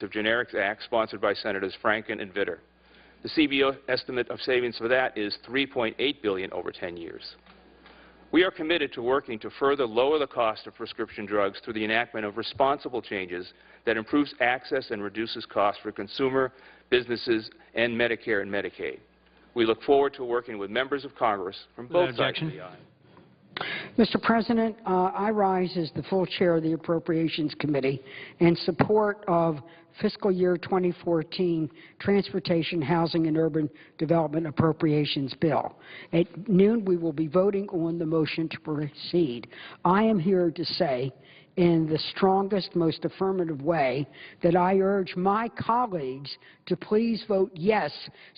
of Generics Act, sponsored by Senators Franken and Vitter. The CBO estimate of savings for that is $3.8 billion over 10 years. We are committed to working to further lower the cost of prescription drugs through the enactment of responsible changes that improves access and reduces costs for consumer, businesses, and Medicare and Medicaid. We look forward to working with members of Congress from both sides of the aisle. Mr. President, I rise as the full chair of the Appropriations Committee in support of fiscal year 2014 Transportation, Housing, and Urban Development Appropriations Bill. At noon, we will be voting on the motion to proceed. I am here to say in the strongest, most affirmative way that I urge my colleagues to please vote yes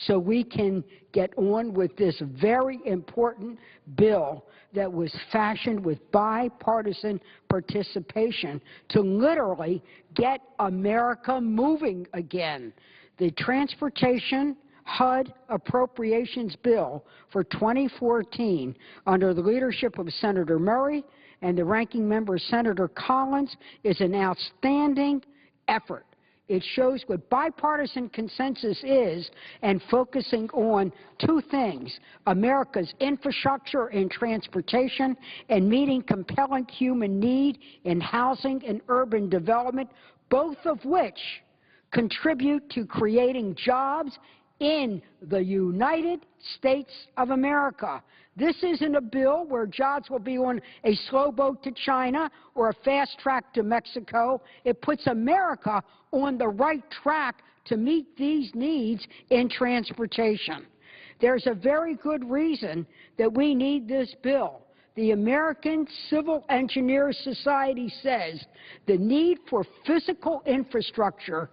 so we can get on with this very important bill that was fashioned with bipartisan participation to literally get America moving again. The Transportation HUD Appropriations Bill for 2014 under the leadership of Senator Murray and the ranking member, Senator Collins, is an outstanding effort. It shows what bipartisan consensus is and focusing on two things, America's infrastructure and transportation and meeting compelling human need in housing and urban development, both of which contribute to creating jobs in the United States of America. This isn't a bill where jobs will be on a slow boat to China or a fast track to Mexico. It puts America on the right track to meet these needs in transportation. There's a very good reason that we need this bill. The American Civil Engineers Society says the need for physical infrastructure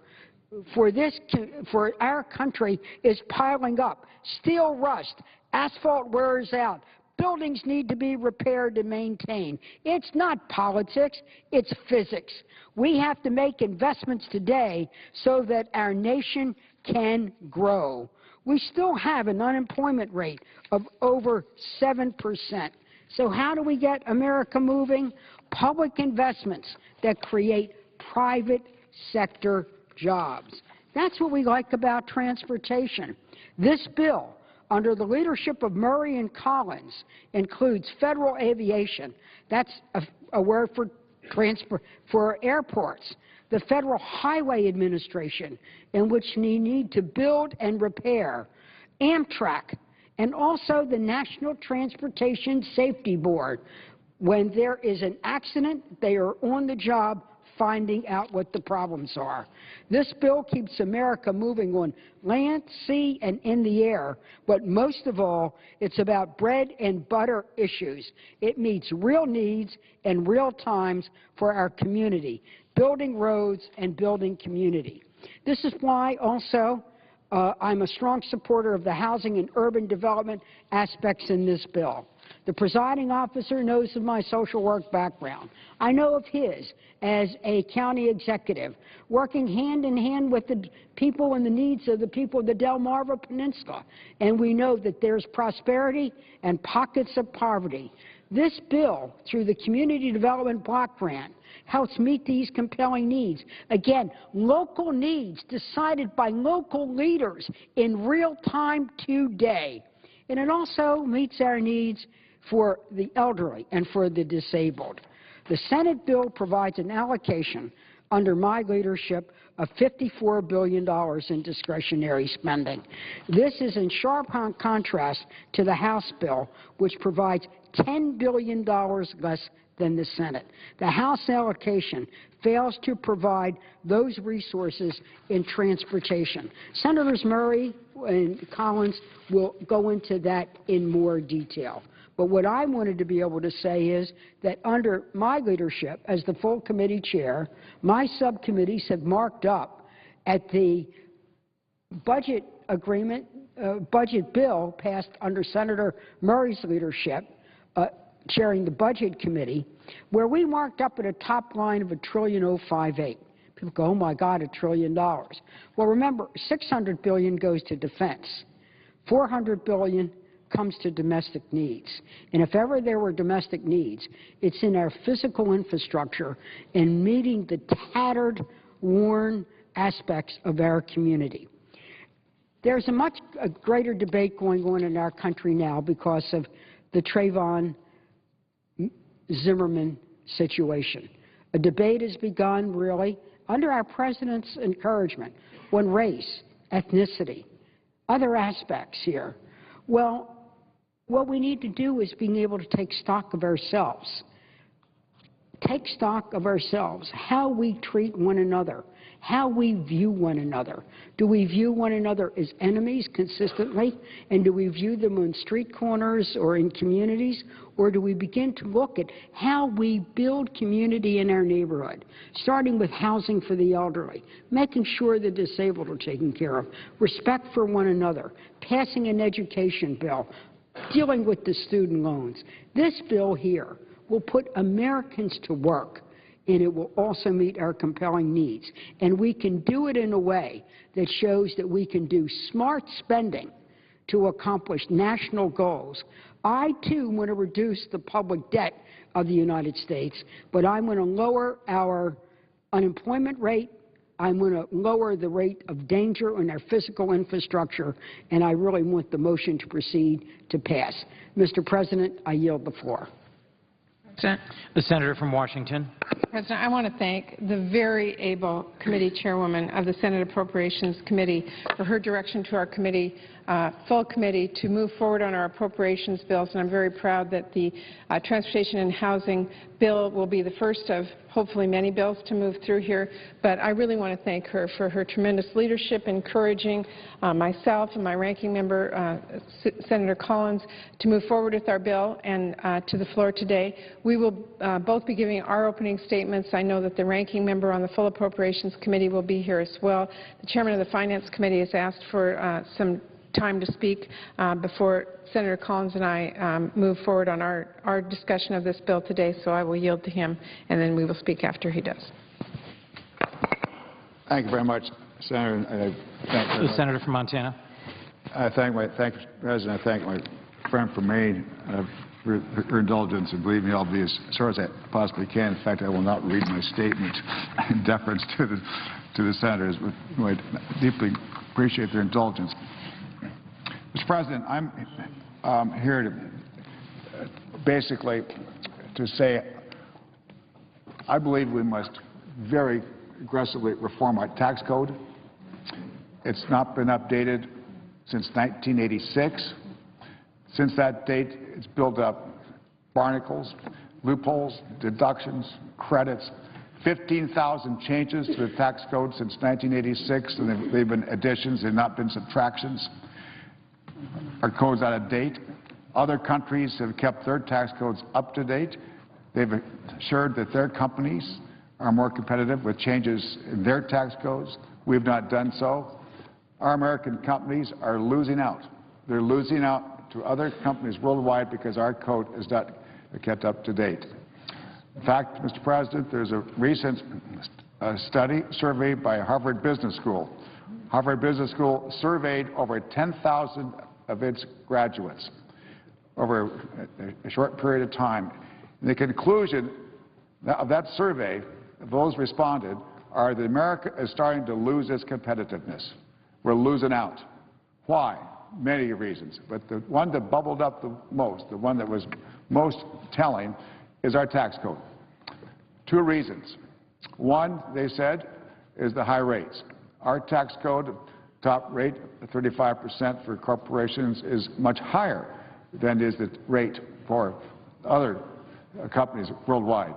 for our country is piling up. Steel rust, asphalt wears out, buildings need to be repaired and maintained. It's not politics, it's physics. We have to make investments today so that our nation can grow. We still have an unemployment rate of over 7%. So how do we get America moving? Public investments that create private sector jobs. That's what we like about transportation. This bill, under the leadership of Murray and Collins, includes federal aviation. That's a word for airports. The Federal Highway Administration, in which we need to build and repair. Amtrak, and also the National Transportation Safety Board. When there is an accident, they are on the job finding out what the problems are. This bill keeps America moving on land, sea, and in the air, but most of all, it's about bread and butter issues. It meets real needs and real times for our community, building roads and building community. This is why also I'm a strong supporter of the housing and urban development aspects in this bill. The presiding officer knows of my social work background. I know of his as a county executive, working hand in hand with the people and the needs of the people of the Delmarva Peninsula. And we know that there's prosperity and pockets of poverty. This bill, through the Community Development Block Grant, helps meet these compelling needs. Again, local needs decided by local leaders in real time today. And it also meets our needs for the elderly and for the disabled. The Senate bill provides an allocation under my leadership of $54 billion in discretionary spending. This is in sharp contrast to the House bill, which provides $10 billion less than the Senate. The House allocation fails to provide those resources in transportation. Senators Murray and Collins will go into that in more detail. But what I wanted to be able to say is that under my leadership as the full committee chair, my subcommittees have marked up at the budget agreement, budget bill passed under Senator Murray's leadership, chairing the Budget Committee, where we marked up at a top line of $1.058 trillion. People go, oh my God, $1 trillion. Well, remember, $600 billion goes to defense. $400 billion comes to domestic needs. And if ever there were domestic needs, it's in our physical infrastructure and meeting the tattered, worn, aspects of our community. There's a much greater debate going on in our country now because of the Trayvon Zimmerman situation. A debate has begun, really, under our President's encouragement, on race, ethnicity, other aspects here. Well, what we need to do is being able to take stock of ourselves. Take stock of ourselves, how we treat one another, how we view one another. Do we view one another as enemies consistently? And do we view them on street corners or in communities? Or do we begin to look at how we build community in our neighborhood, starting with housing for the elderly, making sure the disabled are taken care of, respect for one another, passing an education bill, dealing with the student loans. This bill here will put Americans to work, and it will also meet our compelling needs. And we can do it in a way that shows that we can do smart spending to accomplish national goals. I, too, want to reduce the public debt of the United States, but I'm going to lower our unemployment rate. I'm going to lower the rate of danger in our physical infrastructure, and I really want the motion to proceed to pass. Mr. President, I yield the floor. The Senator from Washington. President, I want to thank the very able committee chairwoman of the Senate Appropriations Committee for her direction to our committee, full committee, to move forward on our appropriations bills, and I'm very proud that the Transportation and Housing bill will be the first of hopefully many bills to move through here. But I really want to thank her for her tremendous leadership, encouraging myself and my ranking member, Senator Collins, to move forward with our bill and to the floor today. We will both be giving our opening statements. I know that the ranking member on the full Appropriations Committee will be here as well. The chairman of the Finance Committee has asked for some time to speak before Senator Collins and I move forward on our discussion of this bill today, so I will yield to him, and then we will speak after he does. Thank you very much, Senator. The Senator from Montana. Thank you, President. I thank my friend from Maine for her indulgence, and believe me, I'll be as short as I possibly can. In fact, I will not read my statement in deference to the senators, but I deeply appreciate their indulgence. Mr. President, I'm here to basically to say I believe we must very aggressively reform our tax code. It's not been updated since 1986. Since that date, it's built up barnacles, loopholes, deductions, credits, 15,000 changes to the tax code since 1986, and they've been additions, they've not been subtractions. Our code's out of date. Other countries have kept their tax codes up to date. They've assured that their companies are more competitive with changes in their tax codes. We've not done so. Our American companies are losing out. They're losing out to other companies worldwide because our code is not kept up to date. In fact, Mr. President, there's a recent survey by Harvard Business School. Harvard Business School surveyed over 10,000 of its graduates over a short period of time. And the conclusion of that survey, those responded, are that America is starting to lose its competitiveness. We're losing out. Why? Many reasons. But the one that bubbled up the most, the one that was most telling, is our tax code. Two reasons. One, they said, is the high rates. Our tax code, top rate, 35% for corporations, is much higher than is the rate for other companies worldwide.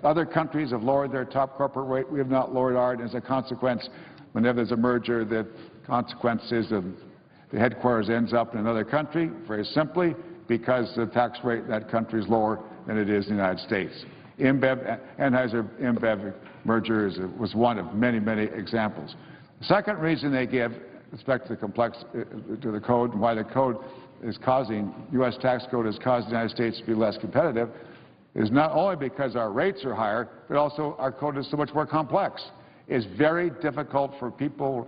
Other countries have lowered their top corporate rate. We have not lowered ours. As a consequence, whenever there's a merger, the consequence is that the headquarters ends up in another country, very simply because the tax rate in that country is lower than it is in the United States. Anheuser-InBev merger was one of many, many examples. The second reason they give, with respect to the code, and why the code is causing, U.S. tax code is causing the United States to be less competitive, is not only because our rates are higher, but also our code is so much more complex. It's very difficult for people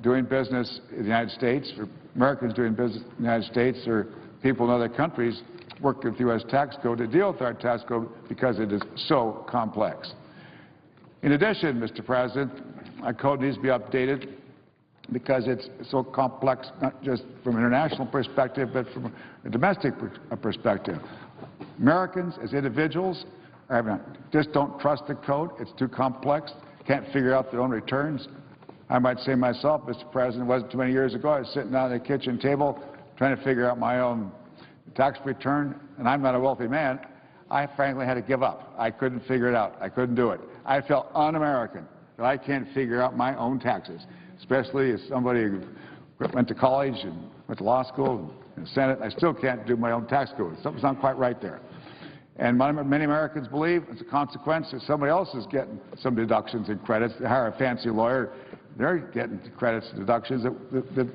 doing business in the United States, for Americans doing business in the United States, or people in other countries working with the U.S. tax code to deal with our tax code because it is so complex. In addition, Mr. President, our code needs to be updated because it's so complex, not just from an international perspective, but from a domestic perspective. Americans, as individuals, just don't trust the code. It's too complex, can't figure out their own returns. I might say myself, Mr. President, it wasn't too many years ago, I was sitting down at the kitchen table trying to figure out my own tax return, and I'm not a wealthy man. I frankly had to give up. I couldn't figure it out. I couldn't do it. I felt un-American that I can't figure out my own taxes, especially as somebody who went to college and went to law school and Senate. I still can't do my own tax code. Something's not quite right there. And many Americans believe, as a consequence, that somebody else is getting some deductions and credits. They hire a fancy lawyer. They're getting credits and deductions that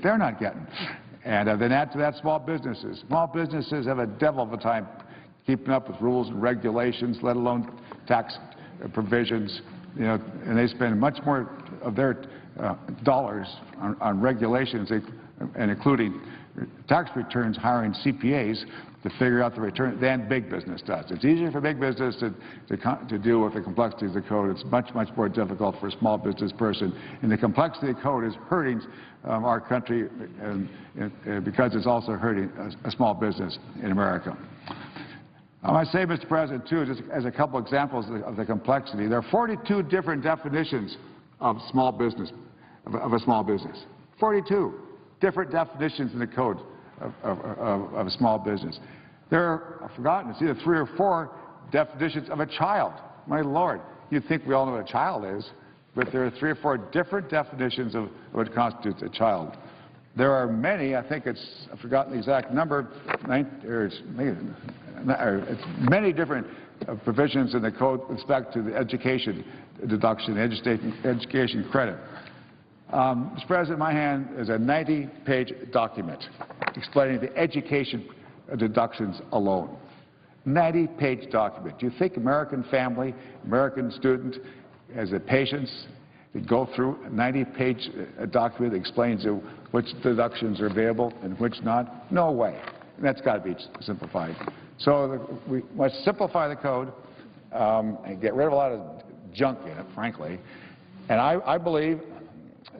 they're not getting. And then add to that small businesses. Small businesses have a devil of a time keeping up with rules and regulations, let alone tax provisions. You know, and they spend much more of their dollars on regulations, and including tax returns, hiring CPAs to figure out the return than big business does. It's easier for big business to deal with the complexity of the code. It's much, much more difficult for a small business person. And the complexity of the code is hurting our country because it's also hurting a small business in America. I might say, Mr. President, too, just as a couple examples of the complexity, there are 42 different definitions of small business, of a small business. 42 different definitions in the code of a small business. There are, I've forgotten, it's either 3 or 4 definitions of a child. My Lord, you'd think we all know what a child is, but there are 3 or 4 different definitions of what constitutes a child. There are many, I think it's, I've forgotten the exact number, it's many different provisions in the code with respect to the education deduction, education credit. Mr. President, in my hand is a 90-page document explaining the education deductions alone. 90-page document. Do you think American family, American student has the patience to go through a 90-page document that explains which deductions are available and which not? No way. And that's got to be simplified. So we must simplify the code and get rid of a lot of junk in it, frankly. And I believe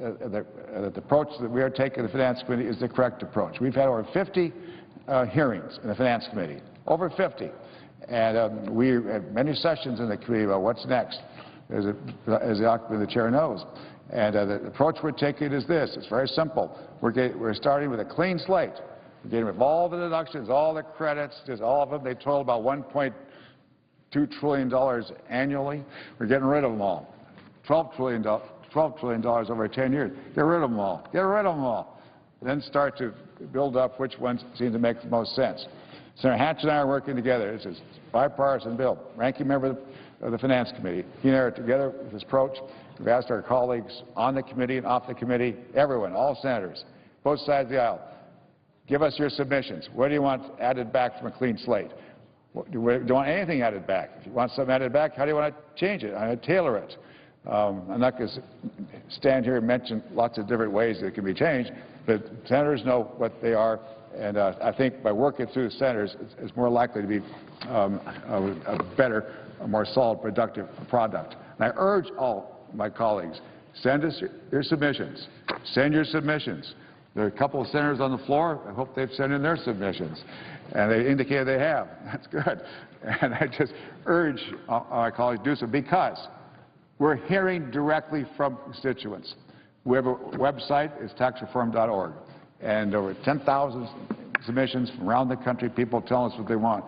that the approach that we are taking in the Finance Committee is the correct approach. We've had over 50 hearings in the Finance Committee, over 50. And we had many sessions in the committee about what's next, as the chair knows. And the approach we're taking is this. It's very simple. We're starting with a clean slate. We're getting rid of all the deductions, all the credits, just all of them. They total about $1.2 trillion annually. We're getting rid of them all. $12 trillion over 10 years. Get rid of them all. Get rid of them all. Then start to build up which ones seem to make the most sense. Senator Hatch and I are working together. It's a bipartisan bill. Ranking member of the Finance Committee. He and I are together with this approach. We've asked our colleagues on the committee and off the committee, everyone, all senators, both sides of the aisle, give us your submissions. What do you want added back from a clean slate? Do you want anything added back? If you want something added back, how do you want to change it? How do you tailor it? I'm not going to stand here and mention lots of different ways that it can be changed, but senators know what they are, and I think by working through the senators, it's more likely to be a better, a more solid, productive product. And I urge all my colleagues, send us your submissions. Send your submissions. There are a couple of senators on the floor. I hope they've sent in their submissions. And they indicated they have. That's good. And I just urge my colleagues to do so because we're hearing directly from constituents. We have a website. It's taxreform.org. And over 10,000 submissions from around the country, people telling us what they want.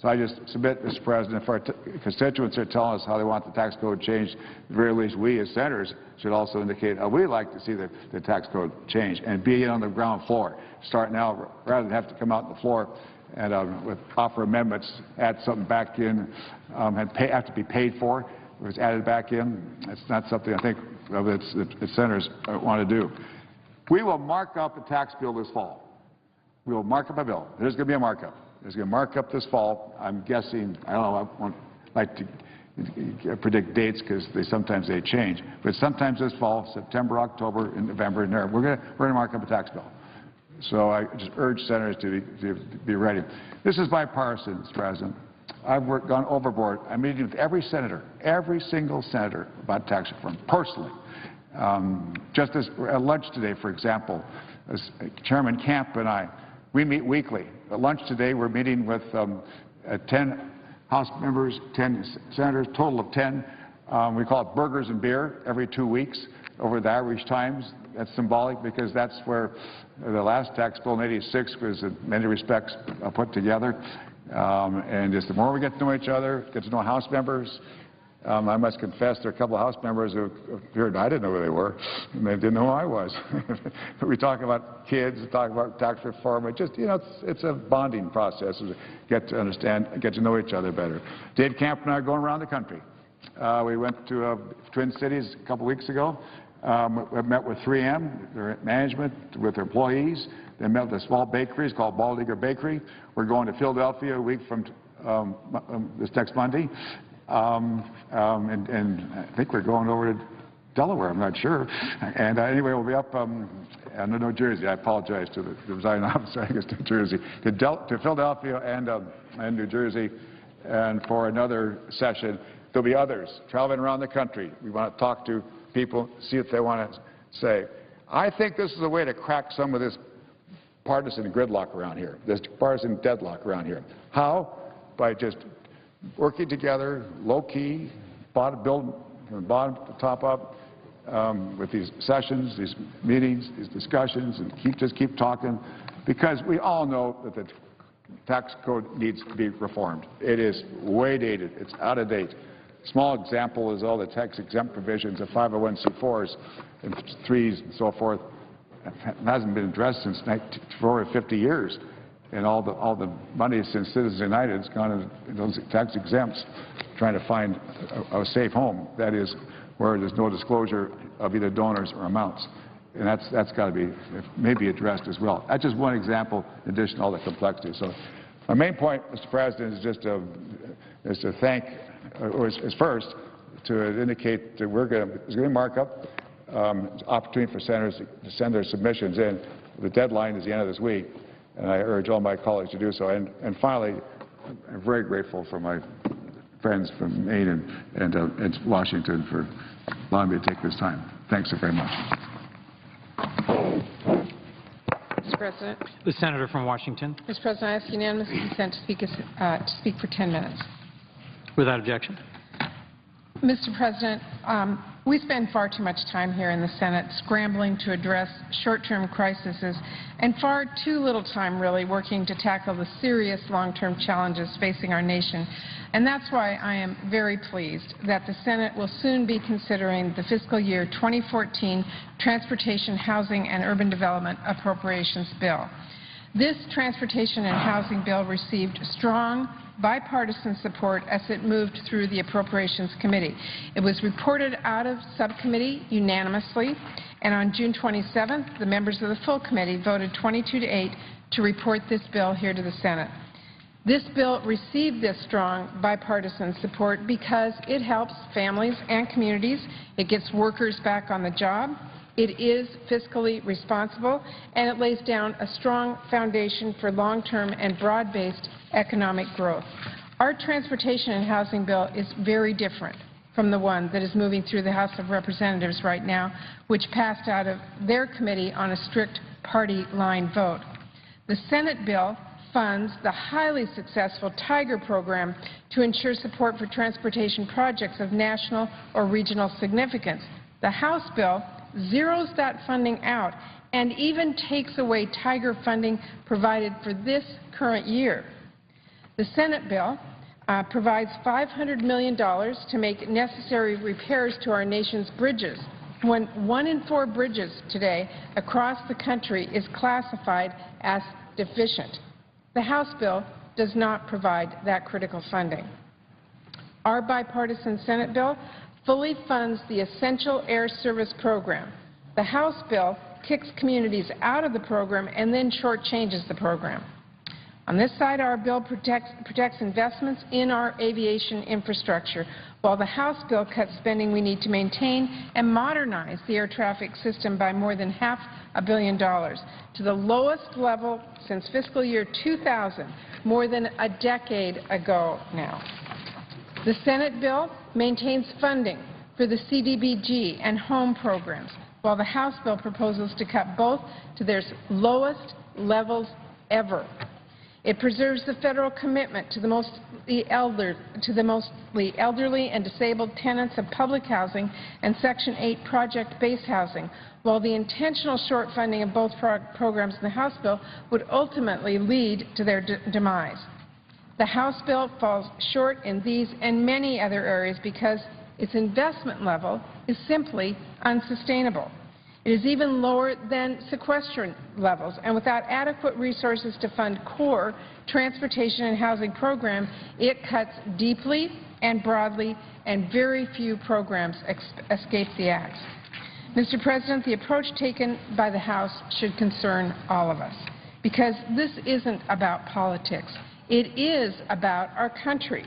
So I just submit, Mr. President, if our constituents are telling us how they want the tax code changed, at the very least we as senators should also indicate how we'd like to see the tax code changed and be it on the ground floor. Start now rather than have to come out on the floor and offer amendments, add something back in, and have to be paid for. If it's added back in, it's not something I think that senators want to do. We will mark up the tax bill this fall. We will mark up a bill. There's going to be a markup. There's going to mark up this fall. I'm guessing, I don't know, I won't like to predict dates because sometimes they change. But sometimes this fall, September, October, and November, and there, we're going to mark up a tax bill. So I just urge senators to be ready. This is bipartisan, Mr. President. I've gone overboard. I'm meeting with every senator, every single senator about tax reform, personally. Just as at lunch today, for example, as Chairman Camp and I, we meet weekly. At lunch today, we're meeting with 10 House members, 10 senators, total of 10. We call it burgers and beer every 2 weeks over the Irish Times. That's symbolic because that's where the last tax bill in '86 was in many respects put together. And just the more we get to know each other, get to know House members, I must confess there are a couple of House members who appeared, I didn't know who they were, and they didn't know who I was. But we talk about kids, we talk about tax reform. It just, you know, it's a bonding process to get to understand, get to know each other better. Dave Camp and I are going around the country. We went to Twin Cities a couple weeks ago. We met with 3M, their management, with their employees. They met with a small bakery. It's called Bald Eagle Bakery. We're going to Philadelphia a week from this next Monday. And I think we're going over to Delaware. I'm not sure. And anyway, we'll be up in New Jersey. I apologize to the presiding officer, I guess, New Jersey, to Philadelphia and New Jersey, and for another session. There'll be others traveling around the country. We want to talk to people, see what they want to say. I think this is a way to crack some of this partisan gridlock around here, this partisan deadlock around here. How? By just working together, low-key, build from the bottom to top up, with these sessions, these meetings, these discussions, and just keep talking, because we all know that the tax code needs to be reformed. It is way dated. It's out of date. Small example is all the tax-exempt provisions of 501c4s and 3s and so forth. It hasn't been addressed since for over 50 years. And all the money since Citizens United has gone into those tax exempts, trying to find a safe home. That is where there's no disclosure of either donors or amounts. And that's got to be maybe addressed as well. That's just one example in addition to all the complexity. So my main point, Mr. President, is just to thank, or is first to indicate that there's going to mark up opportunity for senators to send their submissions in. The deadline is the end of this week, and I urge all my colleagues to do so. And finally, I'm very grateful for my friends from Maine and Washington for allowing me to take this time. Thanks so very much. Mr. President. The senator from Washington. Mr. President, I ask unanimous consent to speak for 10 minutes. Without objection. Mr. President, we spend far too much time here in the Senate scrambling to address short-term crises and far too little time really working to tackle the serious long-term challenges facing our nation. And that's why I am very pleased that the Senate will soon be considering the fiscal year 2014 Transportation, Housing, and Urban Development Appropriations Bill. This Transportation and Housing Bill received strong bipartisan support as it moved through the Appropriations Committee. It was reported out of subcommittee unanimously, and on June 27th, the members of the full committee voted 22-8 to report this bill here to the Senate. This bill received this strong bipartisan support because it helps families and communities, it gets workers back on the job, it is fiscally responsible, and it lays down a strong foundation for long-term and broad-based economic growth. Our transportation and housing bill is very different from the one that is moving through the House of Representatives right now, which passed out of their committee on a strict party line vote. The Senate bill funds the highly successful Tiger program to ensure support for transportation projects of national or regional significance. The House bill zeroes that funding out and even takes away Tiger funding provided for this current year. The Senate bill provides $500 million to make necessary repairs to our nation's bridges, when 1 in 4 bridges today across the country is classified as deficient. The House bill does not provide that critical funding. Our bipartisan Senate bill fully funds the Essential Air Service program. The House bill kicks communities out of the program and then shortchanges the program. On this side, our bill protects investments in our aviation infrastructure, while the House bill cuts spending we need to maintain and modernize the air traffic system by more than $500 million to the lowest level since fiscal year 2000, more than a decade ago now. The Senate bill maintains funding for the CDBG and home programs, while the House bill proposes to cut both to their lowest levels ever. It preserves the federal commitment to the mostly elderly and disabled tenants of public housing and Section 8 project-based housing, while the intentional short funding of both programs in the House bill would ultimately lead to their demise. The House bill falls short in these and many other areas because its investment level is simply unsustainable. It is even lower than sequestration levels, and without adequate resources to fund core transportation and housing programs, it cuts deeply and broadly, and very few programs escape the axe. Mr. President, the approach taken by the House should concern all of us, because this isn't about politics. It is about our country.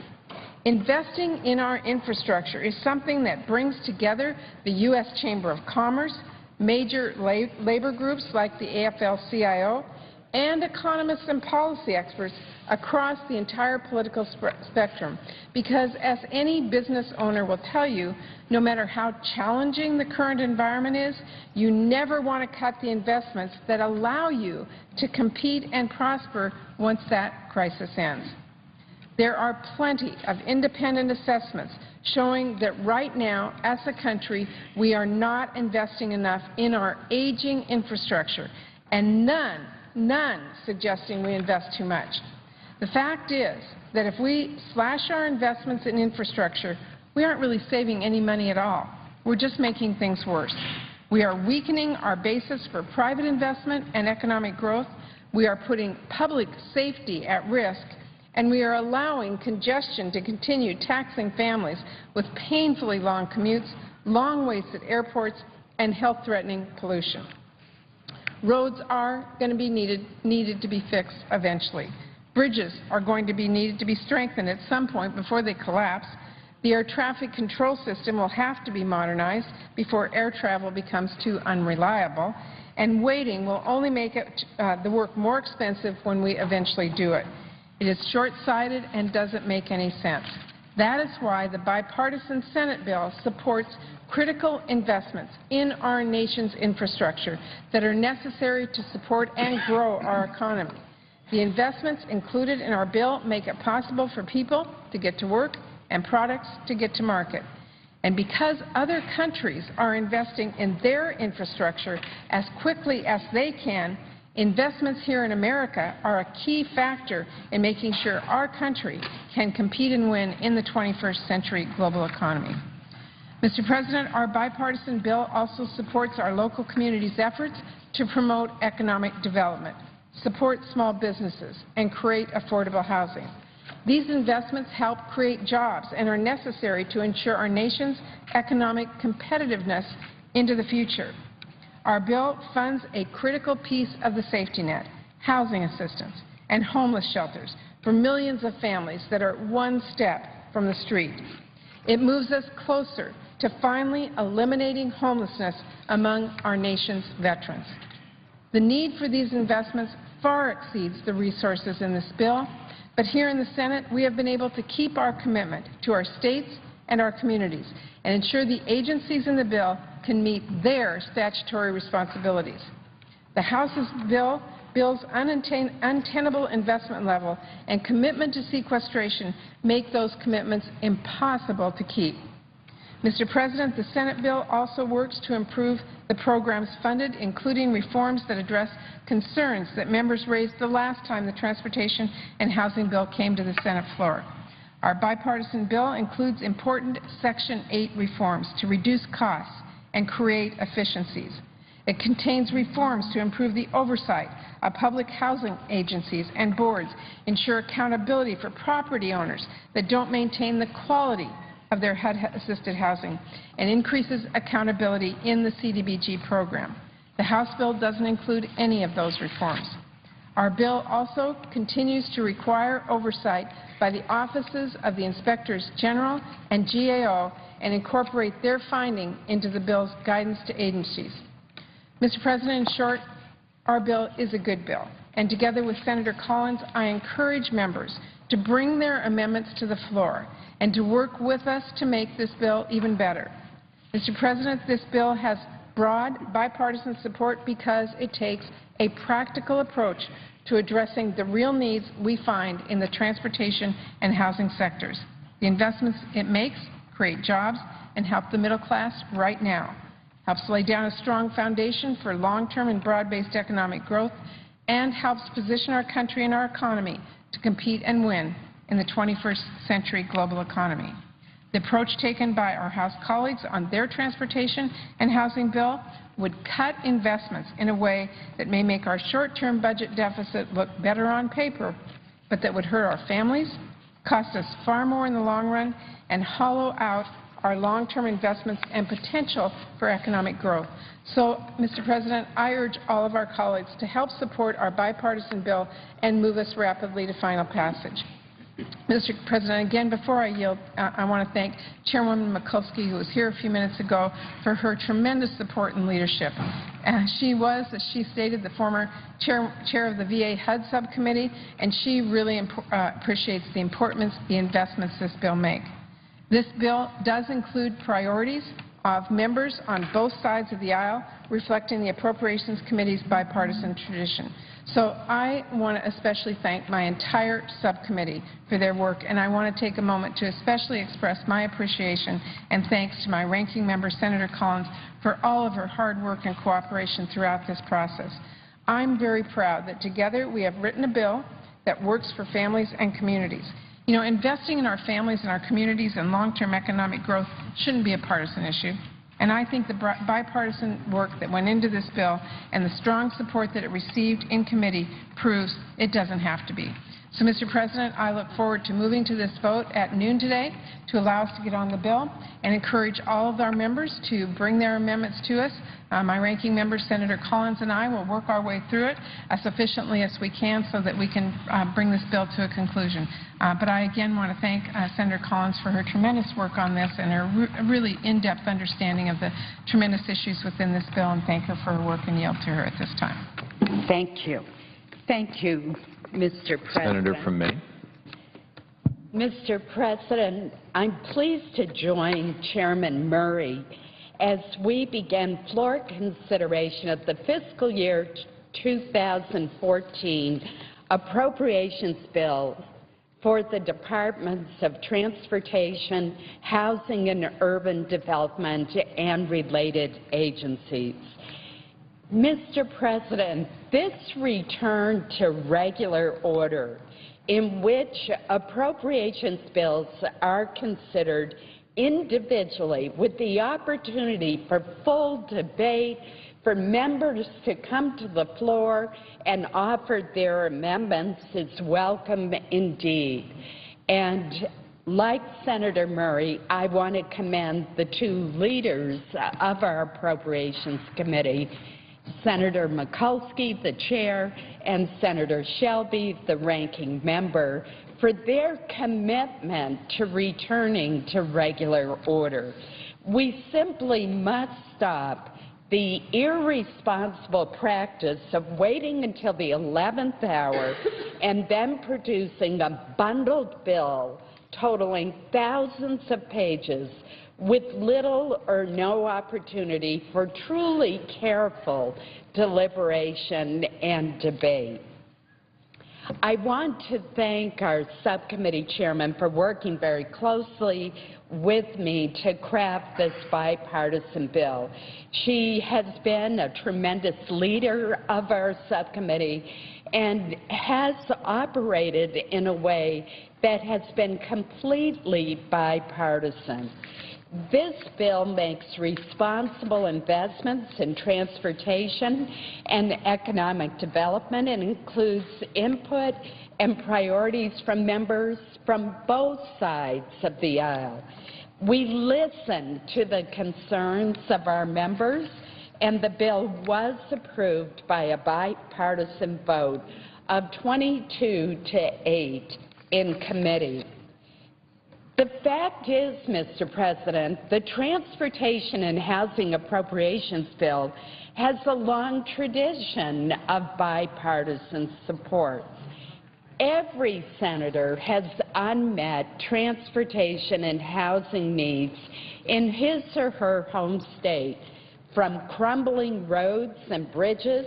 Investing in our infrastructure is something that brings together the U.S. Chamber of Commerce, major labor groups like the AFL-CIO, and economists and policy experts across the entire political spectrum. Because as any business owner will tell you, no matter how challenging the current environment is, you never want to cut the investments that allow you to compete and prosper once that crisis ends. There are plenty of independent assessments showing that right now, as a country, we are not investing enough in our aging infrastructure, and none suggesting we invest too much. The fact is that if we slash our investments in infrastructure, we aren't really saving any money at all. We're just making things worse. We are weakening our basis for private investment and economic growth. We are putting public safety at risk, and we are allowing congestion to continue taxing families with painfully long commutes, long waits at airports, and health-threatening pollution. Roads are going to be needed to be fixed eventually. Bridges are going to be needed to be strengthened at some point before they collapse. The air traffic control system will have to be modernized before air travel becomes too unreliable, and waiting will only make the work more expensive when we eventually do it. It is short-sighted and doesn't make any sense. That is why the bipartisan Senate bill supports critical investments in our nation's infrastructure that are necessary to support and grow our economy. The investments included in our bill make it possible for people to get to work and products to get to market. And because other countries are investing in their infrastructure as quickly as they can, investments here in America are a key factor in making sure our country can compete and win in the 21st century global economy. Mr. President, our bipartisan bill also supports our local communities' efforts to promote economic development, support small businesses, and create affordable housing. These investments help create jobs and are necessary to ensure our nation's economic competitiveness into the future. Our bill funds a critical piece of the safety net, housing assistance, and homeless shelters for millions of families that are one step from the street. It moves us closer to finally eliminating homelessness among our nation's veterans. The need for these investments far exceeds the resources in this bill, but here in the Senate, we have been able to keep our commitment to our states and our communities and ensure the agencies in the bill can meet their statutory responsibilities. The House's bill's untenable investment level and commitment to sequestration make those commitments impossible to keep. Mr. President, the Senate bill also works to improve the programs funded, including reforms that address concerns that members raised the last time the Transportation and Housing Bill came to the Senate floor. Our bipartisan bill includes important Section 8 reforms to reduce costs and create efficiencies. It contains reforms to improve the oversight of public housing agencies and boards, ensure accountability for property owners that don't maintain the quality of their HUD-assisted housing, and increases accountability in the CDBG program. The House bill doesn't include any of those reforms. Our bill also continues to require oversight by the offices of the Inspectors General and GAO and incorporate their finding into the bill's guidance to agencies. Mr. President, in short, our bill is a good bill, and together with Senator Collins, I encourage members to bring their amendments to the floor and to work with us to make this bill even better. Mr. President, this bill has broad bipartisan support because it takes a practical approach to addressing the real needs we find in the transportation and housing sectors. The investments it makes create jobs and help the middle class right now, helps lay down a strong foundation for long-term and broad-based economic growth, and helps position our country and our economy to compete and win in the 21st century global economy. The approach taken by our House colleagues on their transportation and housing bill would cut investments in a way that may make our short-term budget deficit look better on paper, but that would hurt our families, cost us far more in the long run, and hollow out our long-term investments and potential for economic growth. So, Mr. President, I urge all of our colleagues to help support our bipartisan bill and move us rapidly to final passage. Mr. President, again, before I yield, I want to thank Chairwoman Mikulski, who was here a few minutes ago, for her tremendous support and leadership. She was, as she stated, the former chair of the VA HUD subcommittee, and she really appreciates the importance, the investments this bill makes. This bill does include priorities of members on both sides of the aisle, reflecting the Appropriations Committee's bipartisan tradition. So I want to especially thank my entire subcommittee for their work, and I want to take a moment to especially express my appreciation and thanks to my ranking member, Senator Collins, for all of her hard work and cooperation throughout this process. I'm very proud that together we have written a bill that works for families and communities. You know, investing in our families and our communities and long-term economic growth shouldn't be a partisan issue. And I think the bipartisan work that went into this bill and the strong support that it received in committee proves it doesn't have to be. So, Mr. President, I look forward to moving to this vote at noon today to allow us to get on the bill and encourage all of our members to bring their amendments to us. My ranking member, Senator Collins, and I will work our way through it as efficiently as we can so that we can bring this bill to a conclusion. But I again want to thank Senator Collins for her tremendous work on this and her really in-depth understanding of the tremendous issues within this bill, and thank her for her work and yield to her at this time. Thank you. Thank you, Mr. President. Senator from Maine. Mr. President, I'm pleased to join Chairman Murray as we begin floor consideration of the fiscal year 2014 appropriations bill for the Departments of Transportation, Housing and Urban Development, and related agencies. Mr. President, this return to regular order in which appropriations bills are considered individually with the opportunity for full debate, for members to come to the floor and offer their amendments is welcome indeed. And like Senator Murray, I want to commend the two leaders of our Appropriations Committee, Senator Mikulski, the chair, and Senator Shelby, the ranking member, for their commitment to returning to regular order. We simply must stop the irresponsible practice of waiting until the 11th hour and then producing a bundled bill totaling thousands of pages with little or no opportunity for truly careful deliberation and debate. I want to thank our subcommittee chairman for working very closely with me to craft this bipartisan bill. She has been a tremendous leader of our subcommittee and has operated in a way that has been completely bipartisan. This bill makes responsible investments in transportation and economic development and includes input and priorities from members from both sides of the aisle. We listened to the concerns of our members, and the bill was approved by a bipartisan vote of 22-8 in committee. The fact is, Mr. President, the Transportation and Housing Appropriations Bill has a long tradition of bipartisan support. Every senator has unmet transportation and housing needs in his or her home state, from crumbling roads and bridges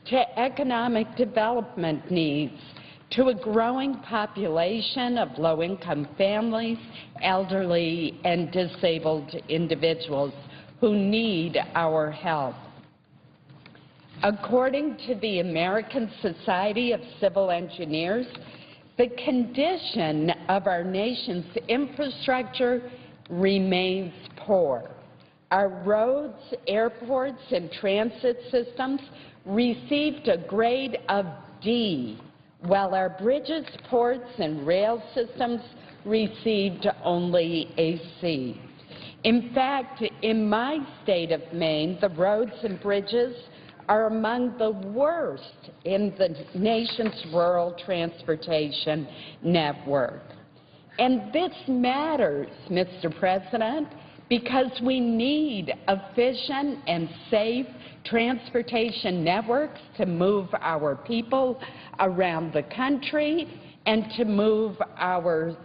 to economic development needs, to a growing population of low-income families, elderly and disabled individuals who need our help. According to the American Society of Civil Engineers, the condition of our nation's infrastructure remains poor. Our roads, airports, and transit systems received a grade of D, while our bridges, ports, and rail systems received only a C. In fact, in my state of Maine, the roads and bridges are among the worst in the nation's rural transportation network. And this matters, Mr. President, because we need efficient and safe transportation networks to move our people around the country and to move our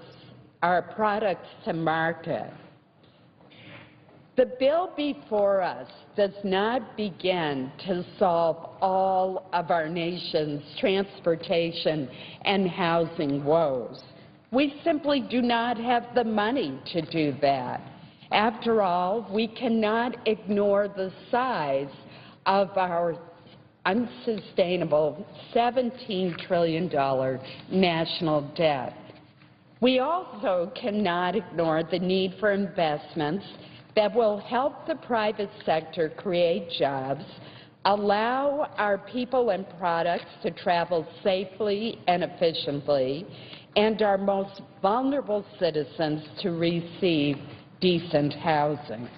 products to market. The bill before us does not begin to solve all of our nation's transportation and housing woes. We simply do not have the money to do that. After all, we cannot ignore the size of our unsustainable $17 trillion national debt. We also cannot ignore the need for investments that will help the private sector create jobs, allow our people and products to travel safely and efficiently, and our most vulnerable citizens to receive decent housing.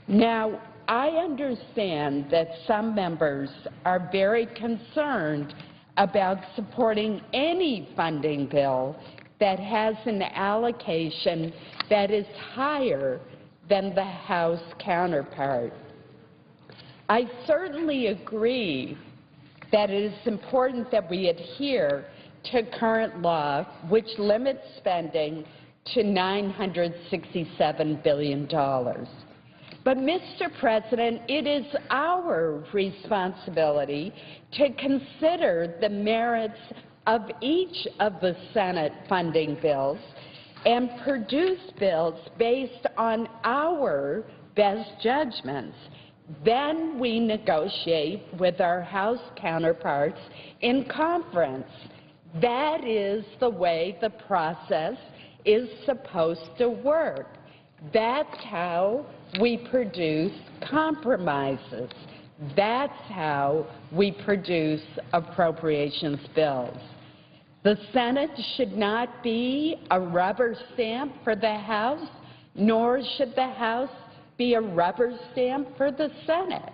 Now, I understand that some members are very concerned about supporting any funding bill that has an allocation that is higher than the House counterpart. I certainly agree that it is important that we adhere to current law, which limits spending to $967 billion. But, Mr. President, it is our responsibility to consider the merits of each of the Senate funding bills and produce bills based on our best judgments. Then we negotiate with our House counterparts in conference. That is the way the process is supposed to work. That's how we produce compromises. That's how we produce appropriations bills. The Senate should not be a rubber stamp for the House, nor should the House be a rubber stamp for the Senate.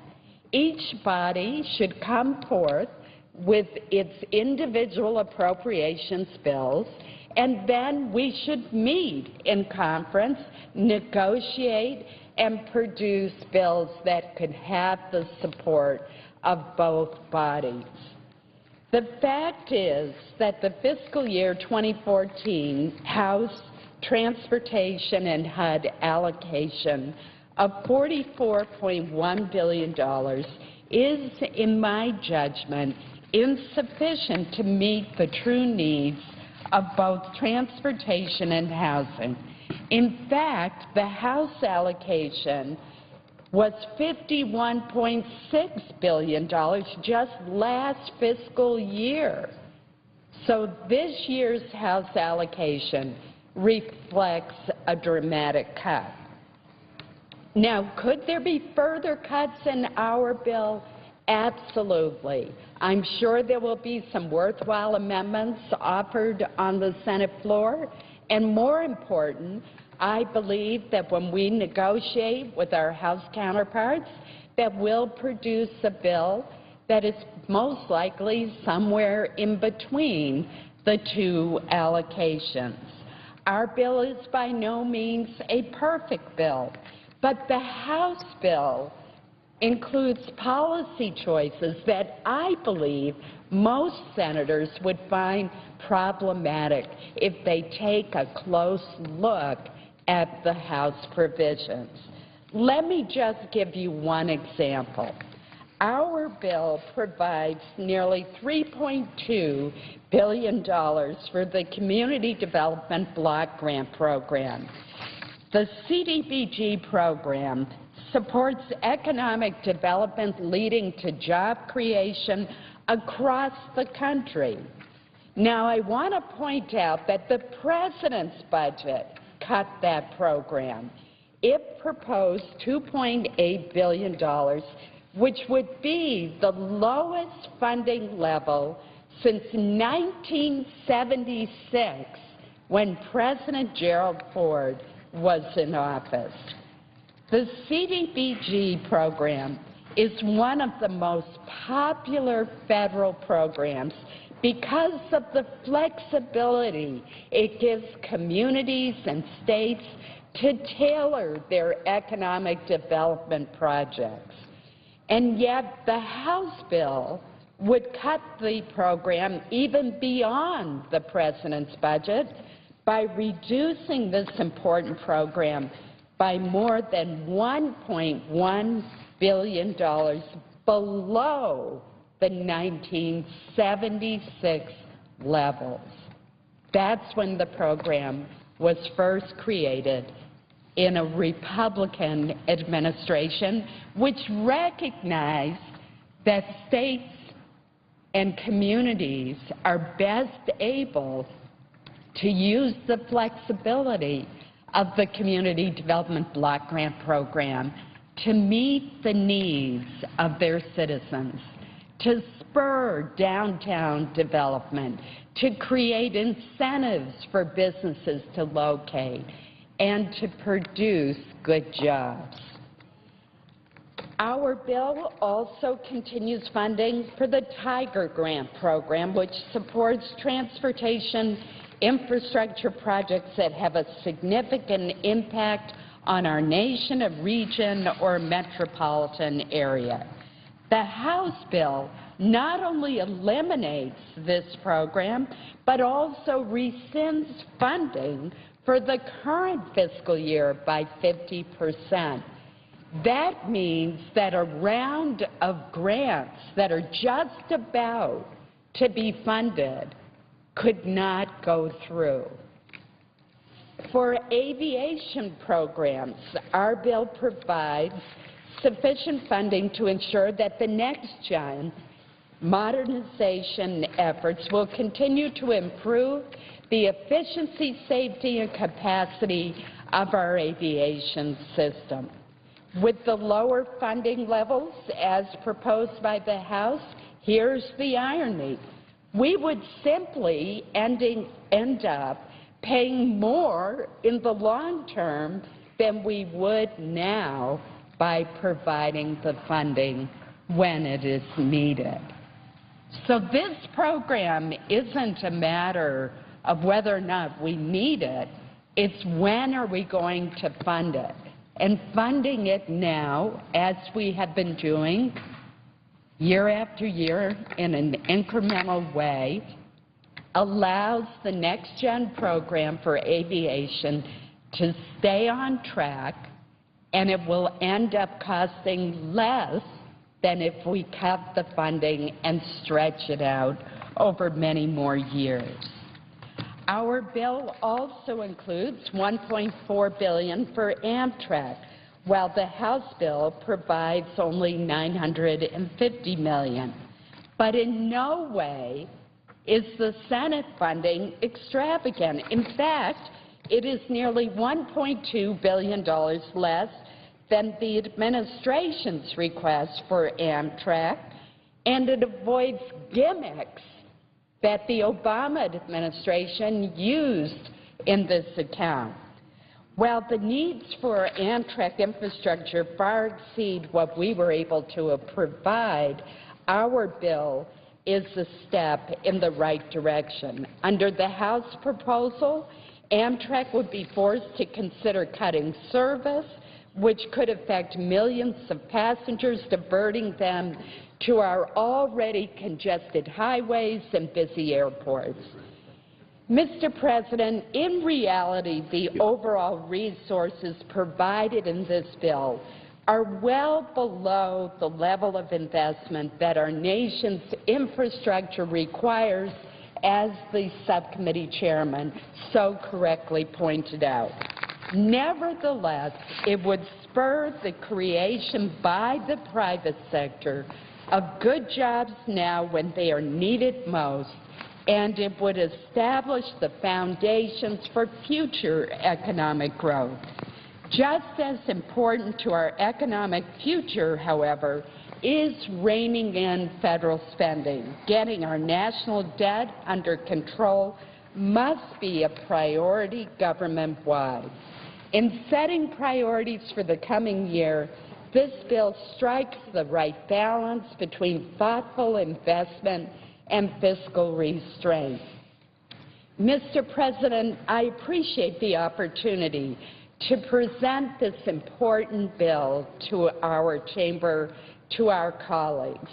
Each body should come forth with its individual appropriations bills, and then we should meet in conference, negotiate, and produce bills that could have the support of both bodies. The fact is that the fiscal year 2014 House Transportation and HUD allocation of $44.1 billion is, in my judgment, insufficient to meet the true needs of both transportation and housing. In fact, the House allocation was $51.6 billion just last fiscal year. So this year's House allocation reflects a dramatic cut. Now, could there be further cuts in our bill? Absolutely. I'm sure there will be some worthwhile amendments offered on the Senate floor, and more important, I believe that when we negotiate with our House counterparts, that we'll produce a bill that it's most likely somewhere in between the two allocations. Our bill is by no means a perfect bill, but the House bill includes policy choices that I believe most senators would find problematic if they take a close look at the House provisions. Let me just give you one example. Our bill provides nearly $3.2 billion for the Community Development Block Grant Program. The CDBG program supports economic development leading to job creation across the country. Now, I want to point out that the President's budget cut that program. It proposed $2.8 billion, which would be the lowest funding level since 1976, when President Gerald Ford was in office. The CDBG program is one of the most popular federal programs because of the flexibility it gives communities and states to tailor their economic development projects. And yet the House bill would cut the program even beyond the President's budget by reducing this important program by more than $1.1 billion below the 1976 levels. That's when the program was first created in a Republican administration, which recognized that states and communities are best able to use the flexibility of the Community Development Block Grant Program to meet the needs of their citizens, to spur downtown development, to create incentives for businesses to locate, and to produce good jobs. Our bill also continues funding for the Tiger Grant Program, which supports transportation infrastructure projects that have a significant impact on our nation, a region, or metropolitan area. The House bill not only eliminates this program, but also rescinds funding for the current fiscal year by 50%. That means that a round of grants that are just about to be funded could not go through. For aviation programs, our bill provides sufficient funding to ensure that the next-gen modernization efforts will continue to improve the efficiency, safety, and capacity of our aviation system. With the lower funding levels as proposed by the House, here's the irony. We would simply end up paying more in the long term than we would now by providing the funding when it is needed. So this program isn't a matter of whether or not we need it, it's when are we going to fund it. And funding it now, as we have been doing year after year in an incremental way, allows the next-gen program for aviation to stay on track, and it will end up costing less than if we cut the funding and stretch it out over many more years. Our bill also includes $1.4 billion for Amtrak, while the House bill provides only $950 million. But in no way is the Senate funding extravagant. In fact, it is nearly $1.2 billion less than the administration's request for Amtrak, and it avoids gimmicks that the Obama administration used in this account. While the needs for Amtrak infrastructure far exceed what we were able to provide, our bill is a step in the right direction. Under the House proposal, Amtrak would be forced to consider cutting service, which could affect millions of passengers, diverting them to our already congested highways and busy airports. Mr. President, in reality, the overall resources provided in this bill are well below the level of investment that our nation's infrastructure requires, as the subcommittee chairman so correctly pointed out. Nevertheless, it would spur the creation by the private sector of good jobs now when they are needed most, and it would establish the foundations for future economic growth. Just as important to our economic future, however, is reining in federal spending. Getting our national debt under control must be a priority government-wide. In setting priorities for the coming year, this bill strikes the right balance between thoughtful investment and fiscal restraint. Mr. President, I appreciate the opportunity to present this important bill to our chamber, to our colleagues.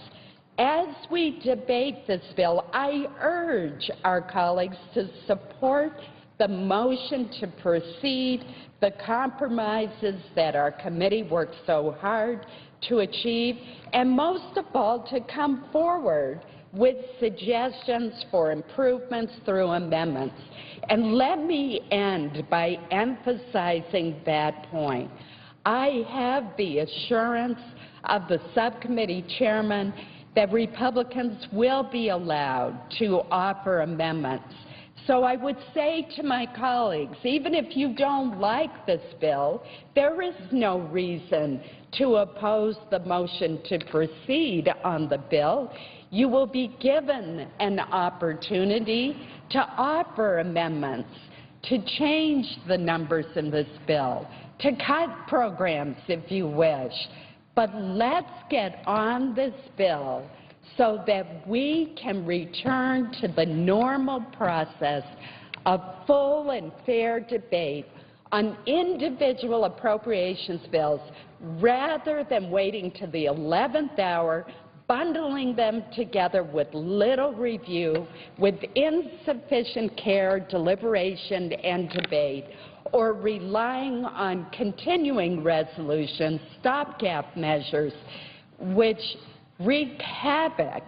As we debate this bill, I urge our colleagues to support the motion to proceed, the compromises that our committee worked so hard to achieve, and most of all, to come forward with suggestions for improvements through amendments. And let me end by emphasizing that point. I have the assurance of the subcommittee chairman that Republicans will be allowed to offer amendments. So I would say to my colleagues, even if you don't like this bill, there is no reason to oppose the motion to proceed on the bill. You will be given an opportunity to offer amendments, to change the numbers in this bill, to cut programs if you wish. But let's get on this bill so that we can return to the normal process of full and fair debate on individual appropriations bills rather than waiting to the 11th hour, bundling them together with little review, with insufficient care, deliberation, and debate, or relying on continuing resolutions, stopgap measures, which wreak havoc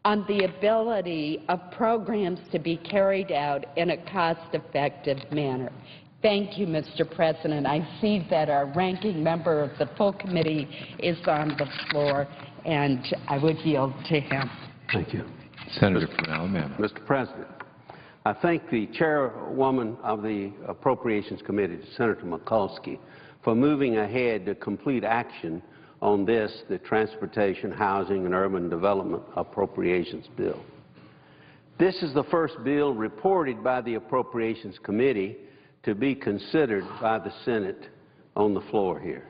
on the ability of programs to be carried out in a cost-effective manner. Thank you, Mr. President. I see that our ranking member of the full committee is on the floor, and I would yield to him. Thank you. Senator from Alabama. Mr. President, I thank the chairwoman of the Appropriations Committee, Senator Mikulski, for moving ahead to complete action on this, the Transportation, Housing, and Urban Development Appropriations Bill. This is the first bill reported by the Appropriations Committee to be considered by the Senate on the floor here.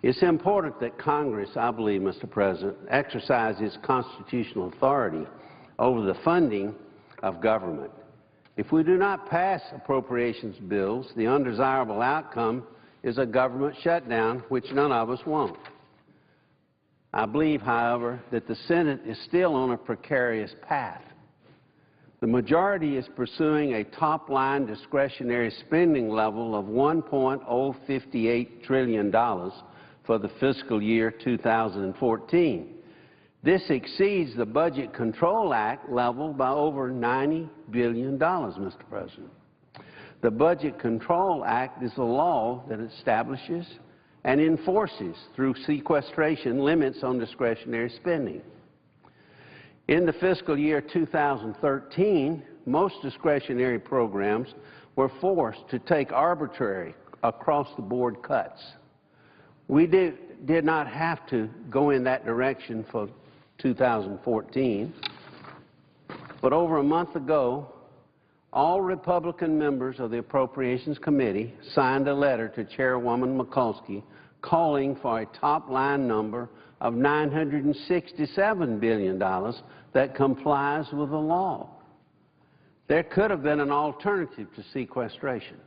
It's important that Congress, I believe, Mr. President, exercise its constitutional authority over the funding of government. If we do not pass appropriations bills, the undesirable outcome is a government shutdown, which none of us want. I believe, however, that the Senate is still on a precarious path. The majority is pursuing a top-line discretionary spending level of $1.058 trillion for the fiscal year 2014. This exceeds the Budget Control Act level by over $90 billion, Mr. President. The Budget Control Act is a law that establishes and enforces through sequestration limits on discretionary spending. In the fiscal year 2013, most discretionary programs were forced to take arbitrary across-the-board cuts. We did not have to go in that direction for 2014, but over a month ago, all Republican members of the Appropriations Committee signed a letter to Chairwoman Mikulski calling for a top-line number of $967 billion that complies with the law. There could have been an alternative to sequestration.